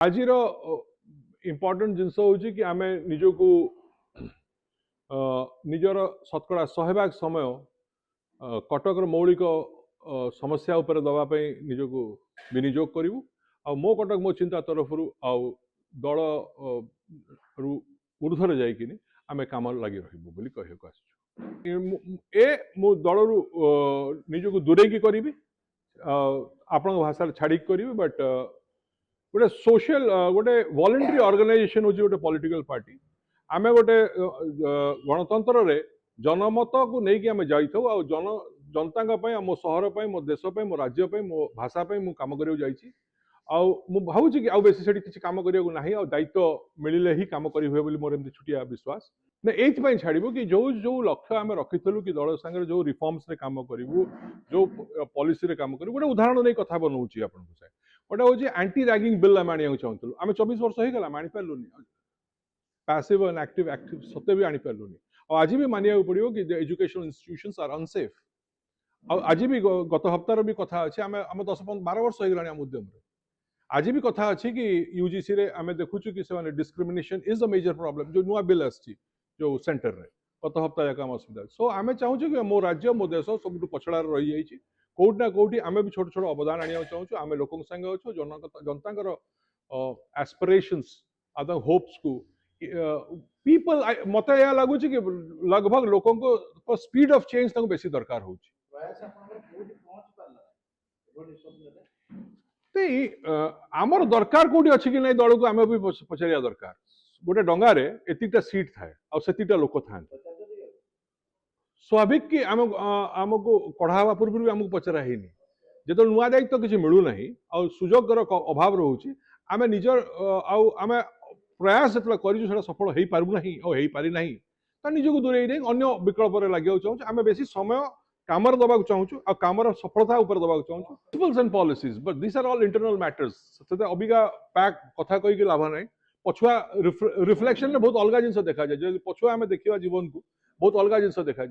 ଆଜିର ଇମ୍ପୋର୍ଟାଣ୍ଟ ଜିନିଷ ହେଉଛି କି ଆମେ ନିଜକୁ ନିଜର ଶତକଡ଼ା 100% ସମୟ କଟକର ମୌଳିକ ସମସ୍ୟା ଉପରେ ଦେବା ପାଇଁ ନିଜକୁ ବିନିଯୋଗ କରିବୁ। ଆଉ ମୋ କଟକ ମୋ ଚିନ୍ତା ତରଫରୁ ଆଉ ଦଳ ରୁ ଊର୍ଦ୍ଧ୍ୱରେ ଯାଇକିନି ଆମେ କାମ ଲାଗି ରହିବୁ ବୋଲି କହିବାକୁ ଆସିଛୁ। ମୁଁ ଦଳରୁ ନିଜକୁ ଦୂରେଇକି କରିବି, ଆପଣଙ୍କ ଭାଷାରେ ଛାଡ଼ିକି କରିବି, ବଟ୍ गोटे सोशल गोटे वॉलंटरी ऑर्गेनाइजेशन हूँ गोटे पॉलिटिकल पार्टी। आमे गोटे गणतंत्र रे जनमत को लेकिन आम जाइथौ आ जन जनता मो सहर मो देश मो राज्य मो भाषा मु काम करियो मु भावुची कि आउ बेसी सेठी किछि काम करियो नाही आ दायित्व मिलिले ही काम करि हुए बोली मोर एमती छुटिया विश्वास ने एथि पई छाड़िबो कि जो जो लक्ष्य आमे रखिथलु कि दल संगे जो रिफॉर्म्स रे काम करिवु जो पॉलिसी रे काम करिवु गोटे उदाहरण नै कथा बनौची आपन को साय गोटे होची एंटी रैगिंग बिल आमे आनिया चाहतलु आमे 24 वर्ष हे गला मानि पालुनी पैसिव एंड एक्टिव एक्टिव सत्य भी आनि पालुनी और आज भी मानिया पड़िबो कि एजुकेशनल इंस्टीट्यूशंस आर अनसेफ। आज भी गत हप्तार भी कथा अछि आमे 10-12 वर्ष हे गलानी उद्यम रे आज भी कथा अच्छी कि यूजीसी रे आमे देखुचु कि से discrimination is a major problem जो नुआ बिल आछि जो सेंटर रे गत हप्ता जाक आम असुविधा सो आमे चाहूँ कि मो राज्य मो देश सब पछड़ा रही जाइए कोट ना कोटी आमे भी छोट छोट अवदान आनिया चाहूँ आमे लोकों संगे अच्छु जनता एस्पिरेशंस आदा होप्स को पीपल मत या लगुच कि लगभग लोकों को स्पीड ऑफ चेंज तक बेसी दरकार हो आमर दरकार कोटी अच्छी कि नहीं दल को आम भी पचारिया दरकार गोटे डंगारे एतिकटा सीट थाए आतिकटा लोक था स्वाभाविक कि आमको कढ़ावा पूर्व भी आमको पचरा है जो नुआ दायित्व किसी मिलूना आ सुजोगर अभाव रोचे आम निजर आम प्रयास जो कर सफल हो पारूना और पारि ना तो निजक दूरे नहीं अन्य विकल्प लगे चाहूँ आम बेसी समय कामर दबाक चाहूँ आ कामर सफलता उपर दबाक चाहूँ principles and policies but this are all internal matters अबिका पैक कथा कहीकि लाभ ना पछुआ रिफ्लेक्शन बहुत अलग जिन देखा जाए पछुआ आम देखा जीवन को बहुत अलग जिन देखा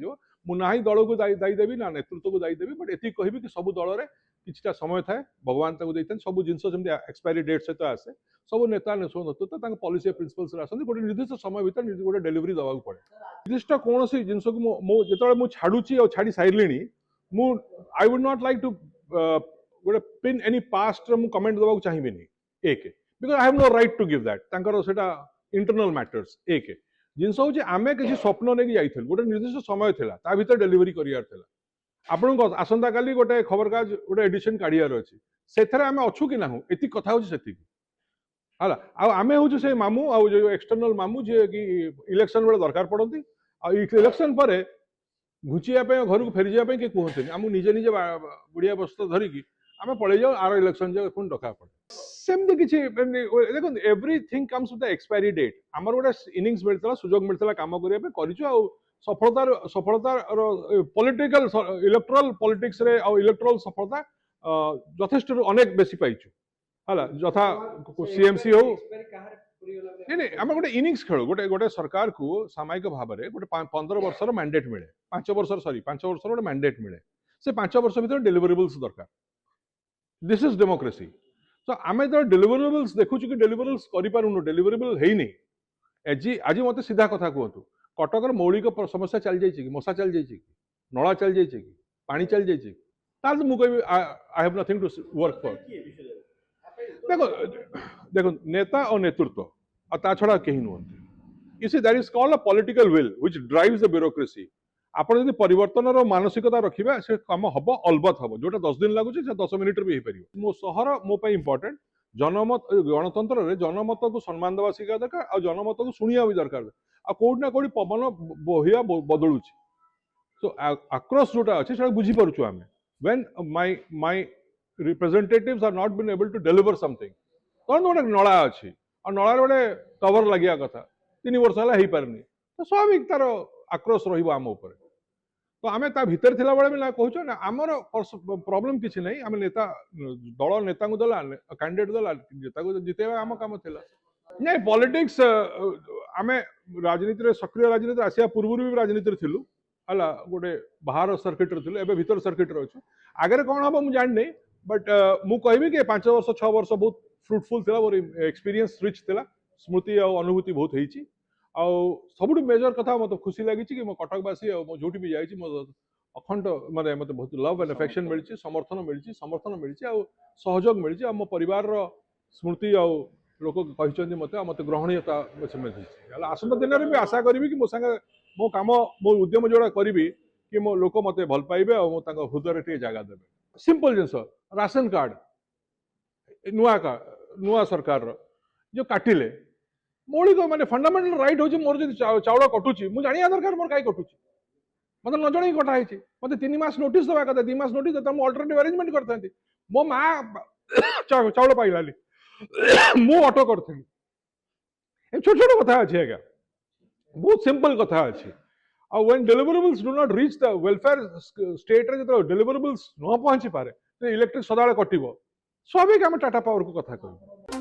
मुझे दल को दायी देवी ना नेतृत्व को दायी देवी बट एति कहबी कि सब दल में किछटा समय थाए भगवान सब जिन एक्सपायरी डेट सहित आसे सब नेता नेतृत्व पॉलिसी प्रिंसिपल्स आसते गोटे निर्दिष्ट समय भर गोटे डेलीवरी दवा पड़े निर्दिष्ट कौन जिन को जो छाड़ुची और छाड़ी सारे I would not like to गोटे पिन एनी पास्ट मु कमेंट दवा चाहिए एक because I have no right to give that सेटा इंटरनल मैटर्स एक जिनस हूँ आम किसी स्वप्न नहीं जाइल गोटे निर्दिष्ट समय था भर डेलीवरी करार आपन आसंता काली गोटे खबर कागज गोटे एडिशन काढ़ियार अच्छी से आम अच्छु कि ना ये कथा हूँ से है आम हूँ से मामू आ एक्सटर्नल मामू जी कि इलेक्शन बेले दरकार पड़ती इलेक्शन पर घुचिया घर को फेरी जाए किए कहते आम निजे निजे बुढ़िया बस्त्र धरिकी आम पड़े जाऊ आर इलेक्शन जाए पुणी डका पड़े सेमती किसी देखो everything comes with the expiry date आमर गोटे इनिंग्स मिलता सुजोग मिलता काम करने कर सफलतार पॉलिटिकल इलेक्टोरल पॉलिटिक्स रे और इलेक्टोरल सफलता यथेष्ट अनेक बेसी पाइछु हला यथा सीएमसी हो नहीं आम गोटे इनिंग्स खेल गोटे गोटे सरकार को सामयिक भाव में गोटे 15 वर्षर मैंडेट मिले 5 वर्ष गोटे मैंडेट मिले से 5 वर्ष भर डिलिवरेबल्स दरकार दिस इज डेमोक्रेसी तो आम जो डिलिवरेबल्स देखु कि डिलिवरेबल्स करूँ डिलिवरेबल है नहीं आज मत सीधा कथा कहतु कटकर मौलिक समस्या चल जाइए कि मशा चल जाइए कि नला चल जाइए कि पानी चल जाइए ताल मुझे कह I have nothing to work for देखो देखो नेता और नेतृत्व और छड़ा कहीं नुहति you see that is called a political will which drives the bureaucracy आपण यदि परिवर्तन मानसिकता रखिबा से काम हबो अलबत हबो जोटा 10 दिन लागुचे से 10 मिनिट भी हो पारिबो मो शहर मो पई इंपोर्टेंट जनमत गणतंत्र रे जनमत को सम्मान देवा शिखा दरकार और जनमत को शुणिया भी दरकार आ कोड ना कोडी पवन बहिया बदलुची सो आक्रोश जोटा अछि सेटा बुझी परछु आमे when my representatives are not been able to deliver something तो गोटे नला अच्छी और नलार गोटे कवर लगिया कथा 3 वर्ष है पारनी तो स्वाभाविक तार आक्रोश रम उपर तो आम ता भीतर थिला बेले भी ना कहूँ ना आमर प्रॉब्लम किसी नहीं आम नेता दल नेता को देला कैंडिडेट देला नेता को जितेबा आम काम थिला नहीं पॉलिटिक्स आम राजनीति सक्रिय राजनीति आसिया पूर्व भी राजनीति थिलु हला गोटे बाहर सर्किट रे थिलु एबे भीतर सर्किट रे अछि आगे कौन हम मुझे जान नहीं बट मु कहबी कि 5 वर्ष 6 वर्ष बहुत फ्रुटफुल थिला मोर एक्सपीरियंस रिच थिला स्मृति और अनुभूति बहुत होईची आउ सबुठ मेजर कथा मत खुशी लगी कि मो कटकवासी और मो जोटी भी जाइए मो अखंड माने मत बहुत लव एंड अफेक्शन मिली समर्थन मिली आ सहयोग मिली आ मो परिवार स्मृति आ लोक कहते मत मत ग्रहणीयता मिली आसंता दिन में भी आशा करी कि मो संगे मो काम मो उद्यम जोड़ा करी कि मो लोक मत भल पाइबे और मो हृदय टे जगह देवे सिंपल जिनस राशन कार्ड नुआ सरकार जो काटिले मौलिक माने फंडामेंटल राइट होची मोर जदि चाउल कटुची मु जानिया दरकार मोर काई कटुची मत न जणी कटा है मत 3 मास नोटिस दवा कथा 2 मास नोटिस देता मु अल्टरनेटिव अरेंजमेंट करथांती मो मा चाउल पाइलाली मु ऑटो करथली ए छोट छोट कथा अछि आगा बहुत सिंपल कथा अछि और when deliverables do not reach the welfare state रे जतो डिलिवरेबल्स न पहुंची पारे इलेक्ट्रिक सदाळे कटिबो स्वाभाविक हम टाटा पावर को कथा कहू